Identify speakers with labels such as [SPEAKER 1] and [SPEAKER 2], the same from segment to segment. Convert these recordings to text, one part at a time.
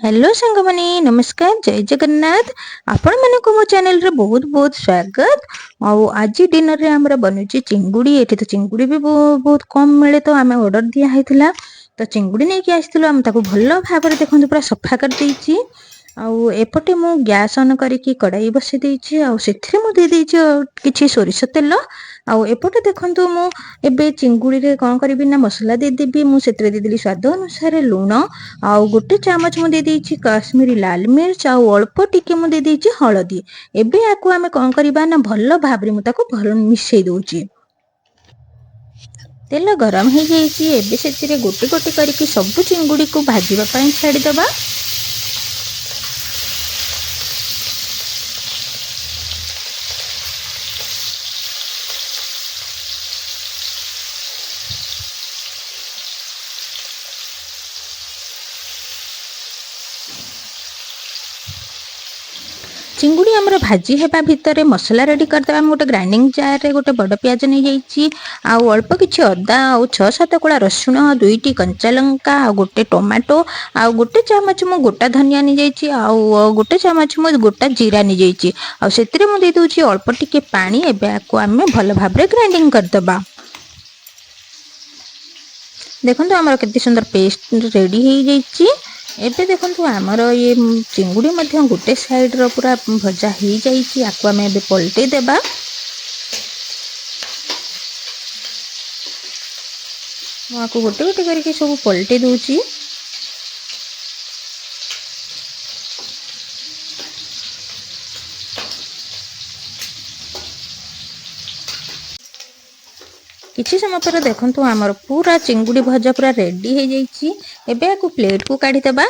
[SPEAKER 1] Hello सांगमाने नमस्कार जय जगन्नाथ। आपण मानको मो चैनल रे बहुत बहुत स्वागत। आज डिनर रे हमरा बनुची चिंगुड़ी। एठी तो चिंगुड़ी भी बहुत कम मिले तो आमे ऑर्डर दिया हैथिला। तो चिंगुड़ी नै कि आइथिलो हम ताको भल्लो भाबरे देखंतु पूरा सफा कर देइची। एपटे मु गैस ऑन करिकी कढ़ाई बसे देइची। सेथिरे मु दे देइची किछि सोरिष तेल। एपटे देखंतु मु एबे चिंगुड़ी रे कोन करबी ना मसला दे देबी। मु सेथिरे दे देली स्वाद अनुसार लूण। गोटे चामच मु दे देइची काश्मीरी लाल मिर्च। अल्प टिके मु दे देइची हळदी। एबे आकु आमे कोन करबा ना भल्लो भाबरे मु ताको भल्लो मिसै दोउची। तेल गरम हो जाइए। एबे सेतिरे गोटे गोटे करके सब चिंगुड़ी को भाजीबा पई छाड़ी दबा। चिंगुड़ी आमर भाजी हेबा भितर मसला रेडी करदे। आम गोटे ग्राइंडिंग जार रे गोटे बड़ प्याज नहीं जाइए। अल्प किछि अदा और 6-7 कोला रसुण, 2टी कंचा लंका, गोटे टमाटो, गोटे चामच मु गोटा धनिया नहीं जाइए। गोटे चामच मु गोटा जीरा नहीं जाइए। सेतिरे मु दे दोछि अल्प टिके पानी। एबे आकु आमे भल भाबरे ग्राइंडिंग करदबा। देखंतु आमर केते सुंदर पेस्ट रेडी हो जाइए। एबे देखंतु आमर ये चिंगुड़ी मध्य गोटे साइड रो पूरा भजा हो जाइए। आकु आमे एबे पलटै देबा। आकु गोटे गोटे करके सब पलटै दोछि। किछि समय पर देखंतु आमर पूरा चिंगुड़ी भजा पूरा रेडी हो जाइए। एबे आकु प्लेट को काढी देबा।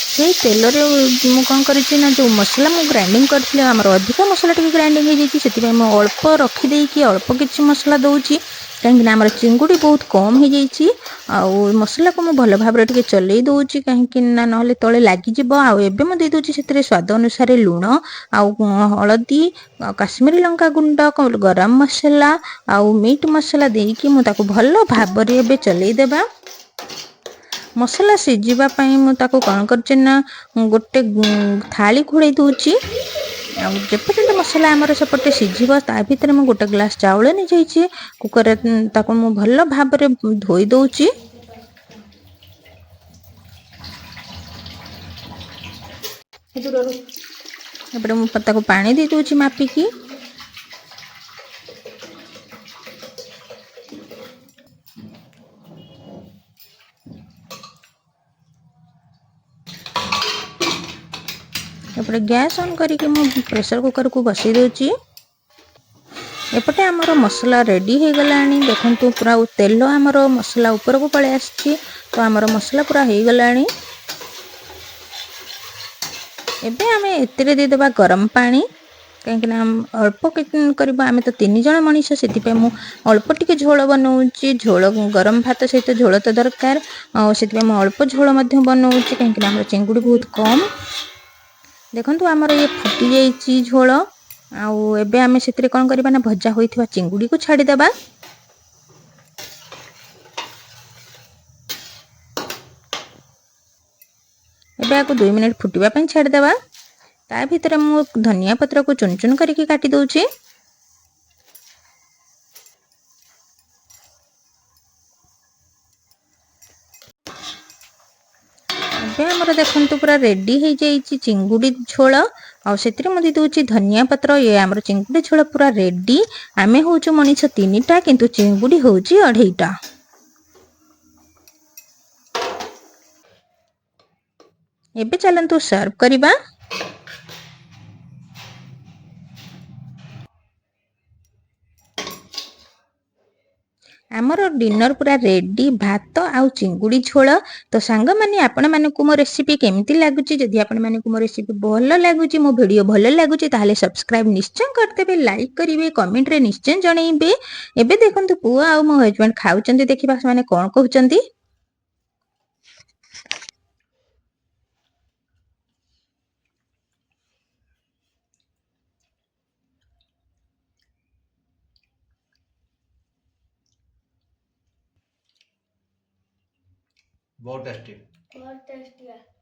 [SPEAKER 1] से तेल रे मु कोन करिछि ना जो मसला मु ग्राइंडिंग करथिले हमर अधिक मसला टिके ग्राइंडिंग हो जाइछि। सेति पय मु अल्प रखि देई कि अल्प किछि मसला दोउछि। काहेकि ना हमर चिंगुड़ी बहुत कम हो जाइछि। मसला को मु भल भाबरे टिके चलै दोउछि काहेकि ना नहले तळे लागि जिवो। एबे मु दे दोउछि सेतिरे स्वाद अनुसार लूण, हळदी, काश्मीरी लंका गुंड, गरम मसला, मीट मसला देइकी मु ताको भल भाबरे एबे चलै देबा। मसला सिझिबा पई मु ताको कोन करछि ना गोटे थाली घोड़ै दोउछि। जेपर्यंत मसला आमर सेपटे सिझिबो ता भितर मु गोटे ग्लास चाउळ नै जाइछि। कुकर ताको मु भल भाबरे धोई दोउछि। एपटे मु ताको पानी दे दोउछि मापिकी। एपटे गैस ऑन करके मु प्रेशर कुकर को बसई दोउछि। एपटे आमर मसला रेडी हो गलानी। देखंतु पूरा तेल आमर मसला ऊपर को पळे आछि। तो आमर मसला पूरा हो गलानी। एबे आमे एतिरे दे देबा गरम पानी। काहेकि ना अल्प करबा आमे तो 3 जण मनीष। सेति पे मु अल्प टिके झोल बनौछि। झोल गरम भात सहित झोल तो दरकार। सेति पे मु अल्प झोल मध्य बनौछि काहेकि ना हमर चिंगुड़ी बहुत कम। देखंतु आमर ये फुटी जाइछि झोल। एबे आमे सेतिरे कोन करबा ना भजा होइथिबा चिंगुड़ी को छाडी देबा। एबे आकु 2 मिनिट फुटिबा पई छाडी देबा। ता भितर मु धनिया पत्र को चुन चुन करके काटी दोउछि। एबे हमर देखंतु पूरा रेडी हो जाइछि चिंगुड़ी झोल। सेतिरे मु दे दोउछि धनिया पत्र। ये हमर चिंगुड़ी झोल पूरा रेडी। आमे होउछु मनीष 3टा किंतु चिंगुड़ी होउछि 2.5टा। एबे चलंतु सर्व करिबा। आमर डिनर पूरा रेडी भात आउ चिंगुड़ी झोल। तो सांग माने आपण मानकु मो रेसिपी केमिति लागुची। जदि आपण मानकु मो रेसिपी भल लागुची, मो वीडियो भल लागुची ताहाले सब्सक्राइब निश्चय करदेबे, लाइक करिवे, कमेंट रे निश्चय जणैबे। एबे देखंतु पुआ आउ मो हजबैंड खाउचंती। देखिबा माने कोन कहउचंती।
[SPEAKER 2] बहुत टेस्टी।
[SPEAKER 3] बहुत टेस्टी है।